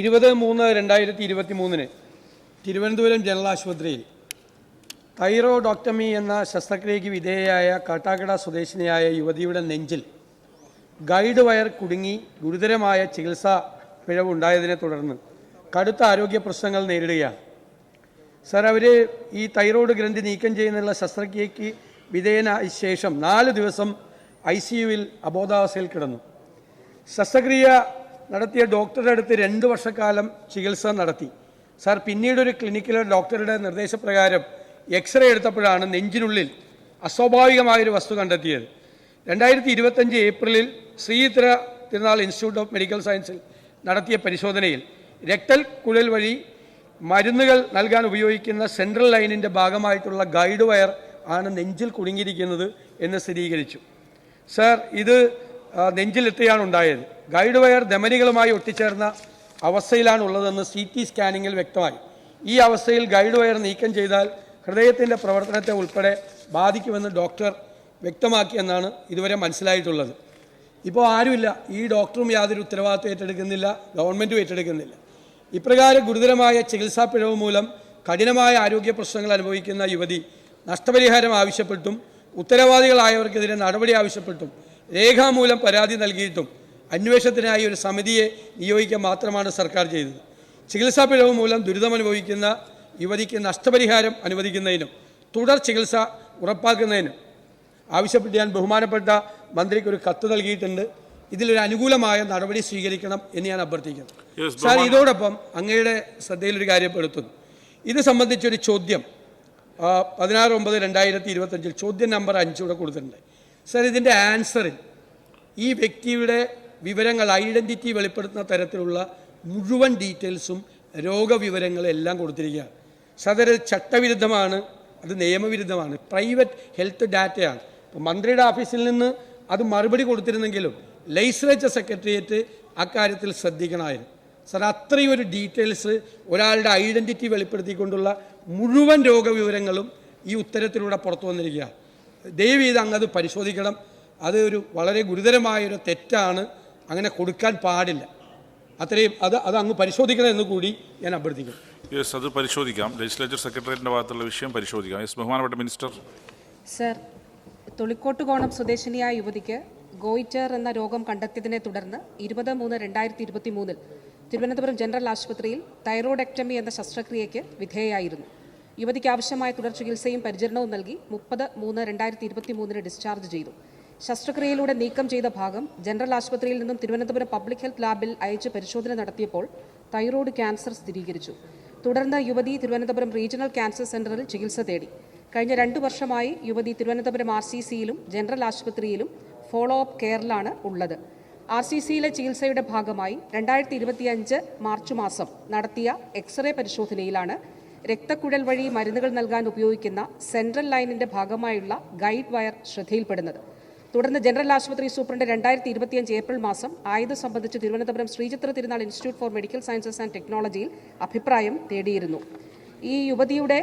20/3/2023 Thiruvananthapuram general ആശുപത്രിയിൽ തൈറോയ്ഡോക്ടമി എന്ന ശസ്ത്രക്രിയയ്ക്ക് വിധേയയായ കാട്ടാക്കട സ്വദേശിനിയായ യുവതിയുടെ നെഞ്ചിൽ ഗൈഡ് വയർ കുടുങ്ങി ഗുരുതരമായ ചികിത്സാ പിഴവുണ്ടായതിനെ തുടർന്ന് കടുത്ത ആരോഗ്യ പ്രശ്നങ്ങൾ നേരിടുകയാണ്. സർ, അവർ ഈ തൈറോയ്ഡ് ഗ്രന്ഥി നീക്കം ചെയ്യുന്നതിനുള്ള ശസ്ത്രക്രിയയ്ക്ക് വിധേയനായ ശേഷം 4 ദിവസം ICUവിൽ അബോധാവസ്ഥയിൽ കിടന്നു. ശസ്ത്രക്രിയ നടത്തിയ ഡോക്ടറുടെ അടുത്ത് 2 വർഷക്കാലം ചികിത്സ നടത്തി. സാർ, പിന്നീടൊരു ക്ലിനിക്കിലെ ഡോക്ടറുടെ നിർദ്ദേശപ്രകാരം എക്സ്റേ എടുത്തപ്പോഴാണ് നെഞ്ചിനുള്ളിൽ അസ്വാഭാവികമായൊരു വസ്തു കണ്ടെത്തിയത്. 2025 ഏപ്രിലിൽ Sree Chitra Tirunal institute of medical സയൻസിൽ നടത്തിയ പരിശോധനയിൽ രക്തൽ കുഴൽ വഴി മരുന്നുകൾ നൽകാൻ ഉപയോഗിക്കുന്ന സെൻട്രൽ ലൈനിൻ്റെ ഭാഗമായിട്ടുള്ള ഗൈഡ് വയർ ആണ് നെഞ്ചിൽ കുടുങ്ങിയിരിക്കുന്നത് എന്ന് സ്ഥിരീകരിച്ചു. സാർ, ഇത് നെഞ്ചിലെത്തിയാണ് ഉണ്ടായത്. ഗൈഡ് വയർ ധമനികളുമായി ഒട്ടിച്ചേർന്ന അവസ്ഥയിലാണുള്ളതെന്ന് CT സ്കാനിങ്ങിൽ വ്യക്തമായി. ഈ അവസ്ഥയിൽ ഗൈഡ് വയർ നീക്കം ചെയ്താൽ ഹൃദയത്തിൻ്റെ പ്രവർത്തനത്തെ ഉൾപ്പെടെ ബാധിക്കുമെന്ന് ഡോക്ടർ വ്യക്തമാക്കിയെന്നാണ് ഇതുവരെ മനസ്സിലായിട്ടുള്ളത്. ഇപ്പോൾ ആരുമില്ല, ഈ ഡോക്ടറും യാതൊരു ഉത്തരവാദിത്വം ഏറ്റെടുക്കുന്നില്ല, ഗവൺമെൻറ്റും ഏറ്റെടുക്കുന്നില്ല. ഇപ്രകാരം ഗുരുതരമായ ചികിത്സാ പിഴവ് മൂലം കഠിനമായ ആരോഗ്യ പ്രശ്നങ്ങൾ അനുഭവിക്കുന്ന യുവതി നഷ്ടപരിഹാരം ആവശ്യപ്പെട്ടും ഉത്തരവാദികളായവർക്കെതിരെ നടപടി ആവശ്യപ്പെട്ടും രേഖാമൂലം പരാതി നൽകിയിട്ടും അന്വേഷണത്തിനായി ഒരു സമിതിയെ നിയോഗിക്കുക മാത്രമാണ് സർക്കാർ ചെയ്തത്. ചികിത്സാ പിഴവ് മൂലം ദുരിതമനുഭവിക്കുന്ന യുവതിക്ക് നഷ്ടപരിഹാരം അനുവദിക്കുന്നതിനും തുടർ ചികിത്സ ഉറപ്പാക്കുന്നതിനും ആവശ്യപ്പെട്ട് ഞാൻ ബഹുമാനപ്പെട്ട മന്ത്രിക്ക് ഒരു കത്ത് നൽകിയിട്ടുണ്ട്. ഇതിലൊരു അനുകൂലമായ നടപടി സ്വീകരിക്കണം എന്ന് ഞാൻ അഭ്യർത്ഥിക്കുന്നു. സാർ, ഇതോടൊപ്പം അങ്ങയുടെ ശ്രദ്ധയിലൊരു കാര്യപ്പെടുത്തുന്നു. ഇത് സംബന്ധിച്ചൊരു ചോദ്യം 16/9/2025 ചോദ്യം നമ്പർ 5 ഇവിടെ കൊടുത്തിട്ടുണ്ട്. സാർ, ഇതിൻ്റെ ആൻസറിൽ ഈ വ്യക്തിയുടെ വിവരങ്ങൾ, ഐഡൻറ്റിറ്റി വെളിപ്പെടുത്തുന്ന തരത്തിലുള്ള മുഴുവൻ ഡീറ്റെയിൽസും രോഗവിവരങ്ങളും എല്ലാം കൊടുത്തിരിക്കുകയാണ്. സാർ, അത് ചട്ടവിരുദ്ധമാണ്, അത് നിയമവിരുദ്ധമാണ്, പ്രൈവറ്റ് ഹെൽത്ത് ഡാറ്റയാണ്. ഇപ്പോൾ മന്ത്രിയുടെ ഓഫീസിൽ നിന്ന് അത് മറുപടി കൊടുത്തിരുന്നെങ്കിലും ലെജിസ്ലേച്ചർ സെക്രട്ടേറിയറ്റ് അക്കാര്യത്തിൽ ശ്രദ്ധിക്കണമായിരുന്നു. സാർ, അത്രയും ഒരു ഡീറ്റെയിൽസ്, ഒരാളുടെ ഐഡൻറ്റിറ്റി വെളിപ്പെടുത്തിക്കൊണ്ടുള്ള മുഴുവൻ രോഗവിവരങ്ങളും ഈ ഉത്തരത്തിലൂടെ പുറത്തു വന്നിരിക്കുകയാണ്. ദയവ് ചെയ്ത് അങ്ങ് അത് പരിശോധിക്കണം. അത് ഒരു വളരെ ഗുരുതരമായൊരു തെറ്റാണ്, അങ്ങനെ കൊടുക്കാൻ പാടില്ല. അത്രയും അത് അങ്ങ് പരിശോധിക്കണം എന്ന് കൂടി ഞാൻ അഭ്യർത്ഥിക്കുന്നു. യെസ്, അത് പരിശോധിക്കാം. ലെജിസ്ലേച്ചർ സെക്രട്ടേറിയറ്റിൻ്റെ ഭാഗത്തുള്ള വിഷയം പരിശോധിക്കാം. യെസ്, ബഹുമാനപ്പെട്ട മിനിസ്റ്റർ. സർ, തൊളിക്കോട്ടുകോണം സ്വദേശിനിയായ യുവതിക്ക് ഗോയിറ്റർ എന്ന രോഗം കണ്ടെത്തിയതിനെ തുടർന്ന് 20/3/2023 തിരുവനന്തപുരം ജനറൽ ആശുപത്രിയിൽ തൈറോയ്ഡക്ടമി എന്ന ശസ്ത്രക്രിയയ്ക്ക് വിധേയയായിരുന്നു. യുവതിക്ക് ആവശ്യമായ തുടർ ചികിത്സയും പരിചരണവും നൽകി 30/3/2023 ഡിസ്ചാർജ് ചെയ്തു. ശസ്ത്രക്രിയയിലൂടെ നീക്കം ചെയ്ത ഭാഗം ജനറൽ ആശുപത്രിയിൽ നിന്നും തിരുവനന്തപുരം പബ്ലിക് ഹെൽത്ത് ലാബിൽ അയച്ച് പരിശോധന നടത്തിയപ്പോൾ തൈറോയ്ഡ് ക്യാൻസർ സ്ഥിരീകരിച്ചു. തുടർന്ന് യുവതി തിരുവനന്തപുരം റീജിയണൽ ക്യാൻസർ സെന്ററിൽ ചികിത്സ തേടി. കഴിഞ്ഞ 2 വർഷമായി യുവതി തിരുവനന്തപുരം RCCയിലും ജനറൽ ആശുപത്രിയിലും ഫോളോ അപ്പ് കെയറിലാണ് ഉള്ളത്. RCCയിലെ ചികിത്സയുടെ ഭാഗമായി 2025 മാർച്ച് മാസം നടത്തിയ എക്സ്റേ പരിശോധനയിലാണ് രക്തക്കുഴൽ വഴി മരുന്നുകൾ നൽകാൻ ഉപയോഗിക്കുന്ന സെൻട്രൽ ലൈനിന്റെ ഭാഗമായുള്ള ഗൈഡ് വയർ ശ്രദ്ധയിൽപ്പെടുന്നത്. തുടർന്ന് ജനറൽ ആശുപത്രി സൂപ്രണ്ട് 2025 ഏപ്രിൽ മാസം ആയത് സംബന്ധിച്ച് Thiruvananthapuram Sree Chitra Tirunal Institute for Medical Sciences and ടെക്നോളജിയിൽ അഭിപ്രായം തേടിയിരുന്നു. ഈ യുവതിയുടെ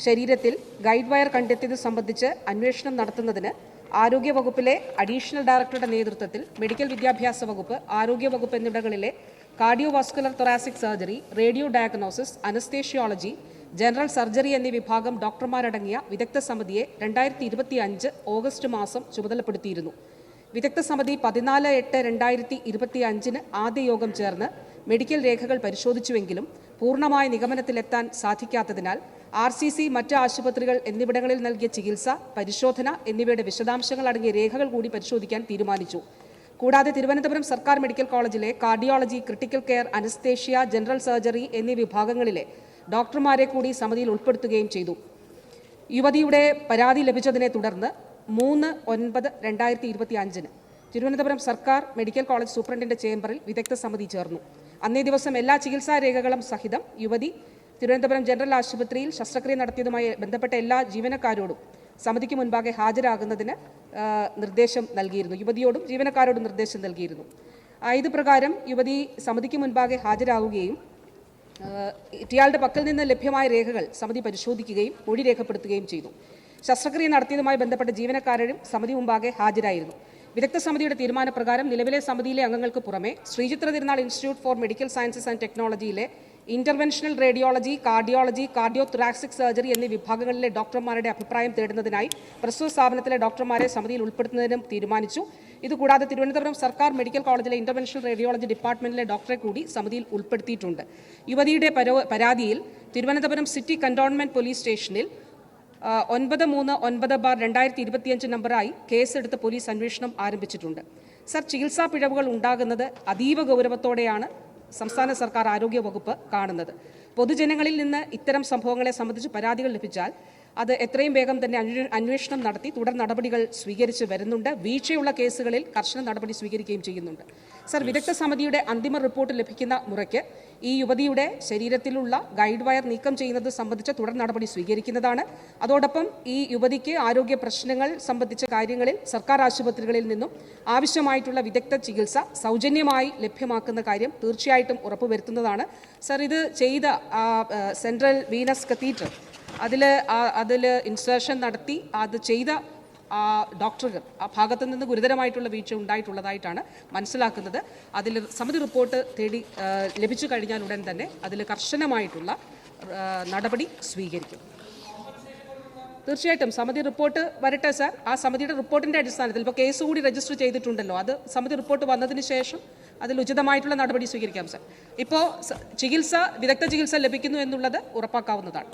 ശരീരത്തിൽ ഗൈഡ് വയർ കണ്ടെത്തിയത് സംബന്ധിച്ച് അന്വേഷണം നടത്തുന്നതിന് ആരോഗ്യവകുപ്പിലെ അഡീഷണൽ ഡയറക്ടറുടെ നേതൃത്വത്തിൽ മെഡിക്കൽ വിദ്യാഭ്യാസ വകുപ്പ്, ആരോഗ്യവകുപ്പ് എന്നിവിടങ്ങളിലെ cardiovascular thoracic surgery, radio diagnosis, anaesthesiology, general surgery എന്നീ വിഭാഗം ഡോക്ടർമാരടങ്ങിയ വിദഗ്ധ സമിതിയെ 2025 ഓഗസ്റ്റ് മാസം ചുമതലപ്പെടുത്തിയിരുന്നു. വിദഗ്ധ സമിതി 14/8/2025 ആദ്യ യോഗം ചേർന്ന് മെഡിക്കൽ രേഖകൾ പരിശോധിച്ചുവെങ്കിലും പൂർണ്ണമായ നിഗമനത്തിലെത്താൻ സാധിക്കാത്തതിനാൽ RCC, മറ്റ് ആശുപത്രികൾ എന്നിവിടങ്ങളിൽ നൽകിയ ചികിത്സ, പരിശോധന എന്നിവയുടെ വിശദാംശങ്ങൾ അടങ്ങിയ രേഖകൾ കൂടി പരിശോധിക്കാൻ തീരുമാനിച്ചു. കൂടാതെ തിരുവനന്തപുരം സർക്കാർ മെഡിക്കൽ കോളേജിലെ cardiology, critical care, anaesthesia, general surgery എന്നീ വിഭാഗങ്ങളിലെ ഡോക്ടർമാരെ കൂടി സമിതിയിൽ ഉൾപ്പെടുത്തുകയും ചെയ്തു. യുവതിയുടെ പരാതി ലഭിച്ചതിനെ തുടർന്ന് 3/9/2025 തിരുവനന്തപുരം സർക്കാർ മെഡിക്കൽ കോളേജ് സൂപ്രണ്ടിന്റെ ചേംബറിൽ വിദഗ്ധ സമിതി ചേർന്നു. അന്നേ ദിവസം എല്ലാ ചികിത്സാ രേഖകളും സഹിതം യുവതി തിരുവനന്തപുരം ജനറൽ ആശുപത്രിയിൽ ശസ്ത്രക്രിയ നടത്തിയതുമായി ബന്ധപ്പെട്ട എല്ലാ ജീവനക്കാരോടും സമിതിക്ക് മുൻപാകെ ഹാജരാകുന്നതിന് നിർദ്ദേശം നൽകിയിരുന്നു. യുവതിയോടും ജീവനക്കാരോടും നിർദ്ദേശം നൽകിയിരുന്നു. ഇത് പ്രകാരം യുവതി സമിതിക്ക് മുൻപാകെ ഹാജരാകുകയും ഇയാളുടെ പക്കൽ നിന്ന് ലഭ്യമായ രേഖകൾ സമിതി പരിശോധിക്കുകയും മൊഴി രേഖപ്പെടുത്തുകയും ചെയ്തു. ശസ്ത്രക്രിയ നടത്തിയതുമായി ബന്ധപ്പെട്ട ജീവനക്കാരും സമിതി മുമ്പാകെ ഹാജരായിരുന്നു. വിദഗ്ധ സമിതിയുടെ തീരുമാനപ്രകാരം നിലവിലെ സമിതിയിലെ അംഗങ്ങൾക്ക് പുറമെ Sree Chitra Tirunal Institute for Medical Sciences and ടെക്നോളജിയിലെ interventional radiology, cardiology, cardiothoracic surgery എന്നീ വിഭാഗങ്ങളിലെ ഡോക്ടർമാരുടെ അഭിപ്രായം തേടുന്നതിനായി പ്രസ്തുത സ്ഥാപനത്തിലെ ഡോക്ടർമാരെ സമിതിയിൽ ഉൾപ്പെടുത്തുന്നതിനും തീരുമാനിച്ചു. ഇതുകൂടാതെ തിരുവനന്തപുരം സർക്കാർ മെഡിക്കൽ കോളേജിലെ ഇന്റർവെൻഷണൽ റേഡിയോളജി ഡിപ്പാർട്ട്മെന്റിലെ ഡോക്ടറെ കൂടി സമിതിയിൽ ഉൾപ്പെടുത്തിയിട്ടുണ്ട്. യുവതിയുടെ പരാതിയിൽ തിരുവനന്തപുരം സിറ്റി കന്റോൺമെന്റ് പോലീസ് സ്റ്റേഷനിൽ 939/2025 നമ്പറായി കേസെടുത്ത് പോലീസ് അന്വേഷണം ആരംഭിച്ചിട്ടുണ്ട്. സർ, ചികിത്സാ പിഴവുകൾ ഉണ്ടാകുന്നത് അതീവ ഗൗരവത്തോടെയാണ് സംസ്ഥാന സർക്കാർ ആരോഗ്യ വകുപ്പ് കാണുന്നത്. പൊതുജനങ്ങളിൽ നിന്ന് ഇത്തരം സംഭവങ്ങളെ സംബന്ധിച്ച് പരാതികൾ ലഭിച്ചാൽ അത് എത്രയും വേഗം തന്നെ അന്വേഷണം നടത്തി തുടർ നടപടികൾ സ്വീകരിച്ച് വരുന്നുണ്ട്. വീഴ്ചയുള്ള കേസുകളിൽ കർശന നടപടി സ്വീകരിക്കുകയും ചെയ്യുന്നുണ്ട്. സർ, വിദഗ്ധ സമിതിയുടെ അന്തിമ റിപ്പോർട്ട് ലഭിക്കുന്ന മുറയ്ക്ക് ഈ യുവതിയുടെ ശരീരത്തിലുള്ള ഗൈഡ് വയർ നീക്കം ചെയ്യുന്നത് സംബന്ധിച്ച തുടർ നടപടി സ്വീകരിക്കുന്നതാണ്. അതോടൊപ്പം ഈ യുവതിക്ക് ആരോഗ്യ പ്രശ്നങ്ങൾ സംബന്ധിച്ച കാര്യങ്ങളിൽ സർക്കാർ ആശുപത്രികളിൽ നിന്നും ആവശ്യമായിട്ടുള്ള വിദഗ്ധ ചികിത്സ സൗജന്യമായി ലഭ്യമാക്കുന്ന കാര്യം തീർച്ചയായിട്ടും ഉറപ്പുവരുത്തുന്നതാണ്. സർ, ഇത് ചെയ്ത സെൻട്രൽ വീനസ് കത്തീഡ്രൽ അതിൽ ഇൻസേർഷൻ നടത്തി അത് ചെയ്ത ഡോക്ടർക്ക് ആ ഭാഗത്തു നിന്ന് ഗുരുതരമായിട്ടുള്ള വീഴ്ച ഉണ്ടായിട്ടുള്ളതായിട്ടാണ് മനസ്സിലാക്കുന്നത്. അതിൽ സമിതി റിപ്പോർട്ട് ലഭിച്ചു കഴിഞ്ഞാൽ ഉടൻ തന്നെ അതിൽ കർശനമായിട്ടുള്ള നടപടി സ്വീകരിക്കും. തീർച്ചയായിട്ടും സമിതി റിപ്പോർട്ട് വരട്ടെ സാർ. ആ സമിതിയുടെ റിപ്പോർട്ടിൻ്റെ അടിസ്ഥാനത്തിൽ ഇപ്പോൾ കേസ് കൂടി രജിസ്റ്റർ ചെയ്തിട്ടുണ്ടല്ലോ, അത് സമിതി റിപ്പോർട്ട് വന്നതിന് ശേഷം അതിൽ ഉചിതമായിട്ടുള്ള നടപടി സ്വീകരിക്കാം സാർ. ഇപ്പോൾ വിദഗ്ധ ചികിത്സ ലഭിക്കുന്നു എന്നുള്ളത് ഉറപ്പാക്കാവുന്നതാണ്.